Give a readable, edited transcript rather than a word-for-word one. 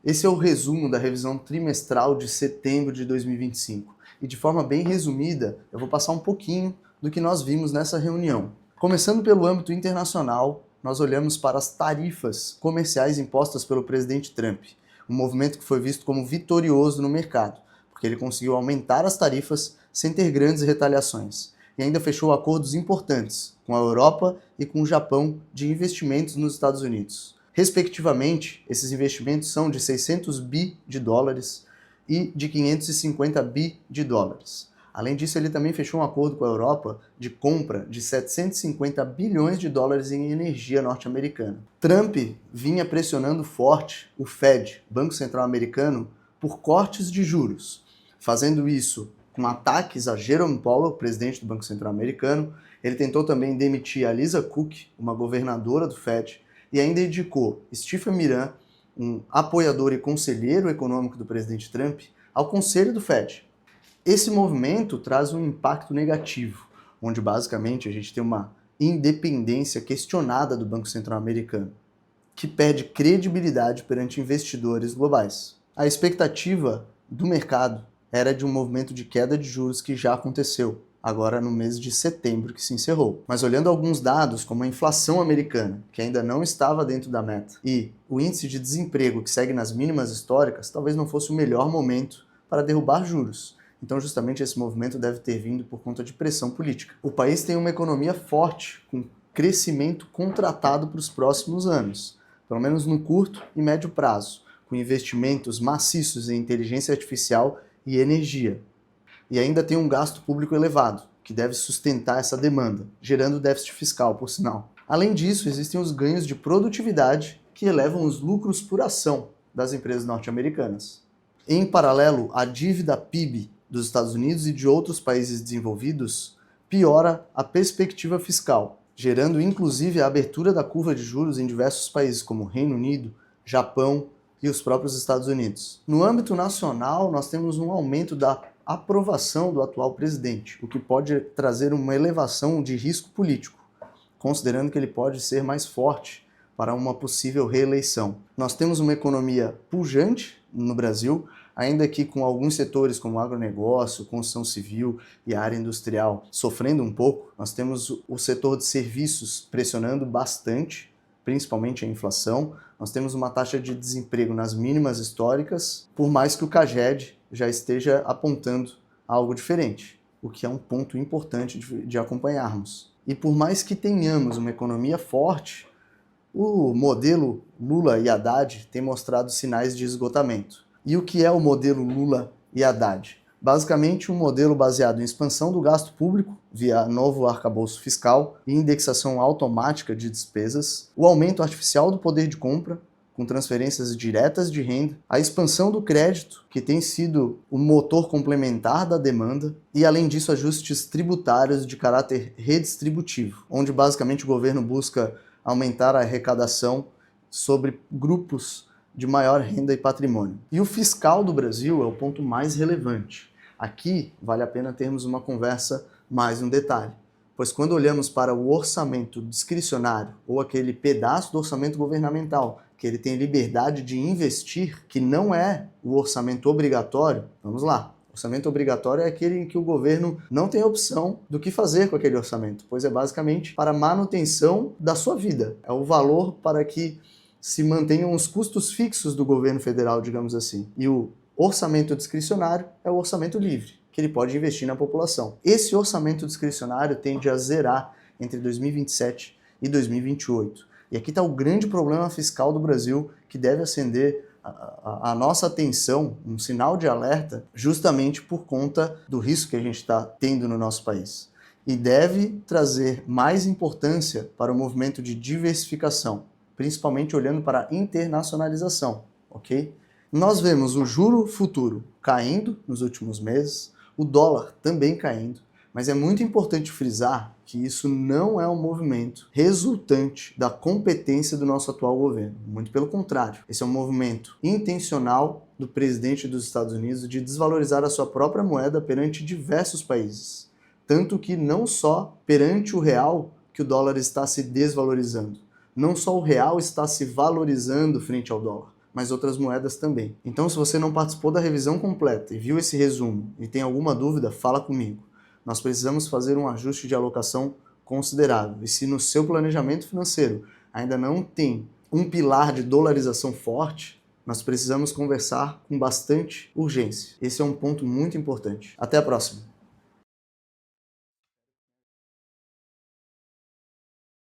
Esse é o resumo da revisão trimestral de setembro de 2025. E de forma bem resumida, eu vou passar um pouquinho do que nós vimos nessa reunião. Começando pelo âmbito internacional, nós olhamos para as tarifas comerciais impostas pelo presidente Trump, um movimento que foi visto como vitorioso no mercado, porque ele conseguiu aumentar as tarifas sem ter grandes retaliações. E ainda fechou acordos importantes com a Europa e com o Japão de investimentos nos Estados Unidos. Respectivamente, esses investimentos são de 600 bi de dólares e de 550 bi de dólares. Além disso, ele também fechou um acordo com a Europa de compra de 750 bilhões de dólares em energia norte-americana. Trump vinha pressionando forte o Fed, Banco Central Americano, por cortes de juros, fazendo isso com ataques a Jerome Powell, presidente do Banco Central Americano. Ele tentou também demitir a Lisa Cook, uma governadora do Fed, e ainda indicou Stephen Miran, um apoiador e conselheiro econômico do presidente Trump, ao conselho do Fed. Esse movimento traz um impacto negativo, onde basicamente a gente tem uma independência questionada do Banco Central Americano, que perde credibilidade perante investidores globais. A expectativa do mercado era de um movimento de queda de juros que já aconteceu, agora no mês de setembro que se encerrou. Mas olhando alguns dados, como a inflação americana, que ainda não estava dentro da meta, e o índice de desemprego que segue nas mínimas históricas, talvez não fosse o melhor momento para derrubar juros. Então justamente esse movimento deve ter vindo por conta de pressão política. O país tem uma economia forte, com crescimento contratado para os próximos anos, pelo menos no curto e médio prazo, com investimentos maciços em inteligência artificial e energia. E ainda tem um gasto público elevado, que deve sustentar essa demanda, gerando déficit fiscal, por sinal. Além disso, existem os ganhos de produtividade que elevam os lucros por ação das empresas norte-americanas. Em paralelo, a dívida PIB dos Estados Unidos e de outros países desenvolvidos piora a perspectiva fiscal, gerando inclusive a abertura da curva de juros em diversos países como Reino Unido, Japão e os próprios Estados Unidos. No âmbito nacional, nós temos um aumento da aprovação do atual presidente, o que pode trazer uma elevação de risco político, considerando que ele pode ser mais forte para uma possível reeleição. Nós temos uma economia pujante no Brasil, ainda que com alguns setores como agronegócio, construção civil e a área industrial sofrendo um pouco. Nós temos o setor de serviços pressionando bastante, principalmente a inflação. Nós temos uma taxa de desemprego nas mínimas históricas, por mais que o CAGED já esteja apontando algo diferente, o que é um ponto importante de acompanharmos. E por mais que tenhamos uma economia forte, o modelo Lula e Haddad tem mostrado sinais de esgotamento. E o que é o modelo Lula e Haddad? Basicamente um modelo baseado em expansão do gasto público via novo arcabouço fiscal e indexação automática de despesas, o aumento artificial do poder de compra, com transferências diretas de renda, a expansão do crédito, que tem sido o motor complementar da demanda, e além disso ajustes tributários de caráter redistributivo, onde basicamente o governo busca aumentar a arrecadação sobre grupos de maior renda e patrimônio. E o fiscal do Brasil é o ponto mais relevante. Aqui vale a pena termos uma conversa mais no detalhe, pois quando olhamos para o orçamento discricionário ou aquele pedaço do orçamento governamental que ele tem liberdade de investir, que não é o orçamento obrigatório, vamos lá. Orçamento obrigatório é aquele em que o governo não tem opção do que fazer com aquele orçamento, pois é basicamente para manutenção da sua vida. É o valor para que se mantenham os custos fixos do governo federal, digamos assim. E o orçamento discricionário é o orçamento livre, que ele pode investir na população. Esse orçamento discricionário tende a zerar entre 2027 e 2028. E aqui está o grande problema fiscal do Brasil, que deve acender a nossa atenção, um sinal de alerta, justamente por conta do risco que a gente está tendo no nosso país. E deve trazer mais importância para o movimento de diversificação, principalmente olhando para a internacionalização, ok? Nós vemos o juro futuro caindo nos últimos meses, o dólar também caindo, mas é muito importante frisar que isso não é um movimento resultante da competência do nosso atual governo. Muito pelo contrário, esse é um movimento intencional do presidente dos Estados Unidos de desvalorizar a sua própria moeda perante diversos países. Tanto que não só perante o real que o dólar está se desvalorizando, não só o real está se valorizando frente ao dólar, mas outras moedas também. Então, se você não participou da revisão completa e viu esse resumo e tem alguma dúvida, fala comigo. Nós precisamos fazer um ajuste de alocação considerável. E se no seu planejamento financeiro ainda não tem um pilar de dolarização forte, nós precisamos conversar com bastante urgência. Esse é um ponto muito importante. Até a próxima!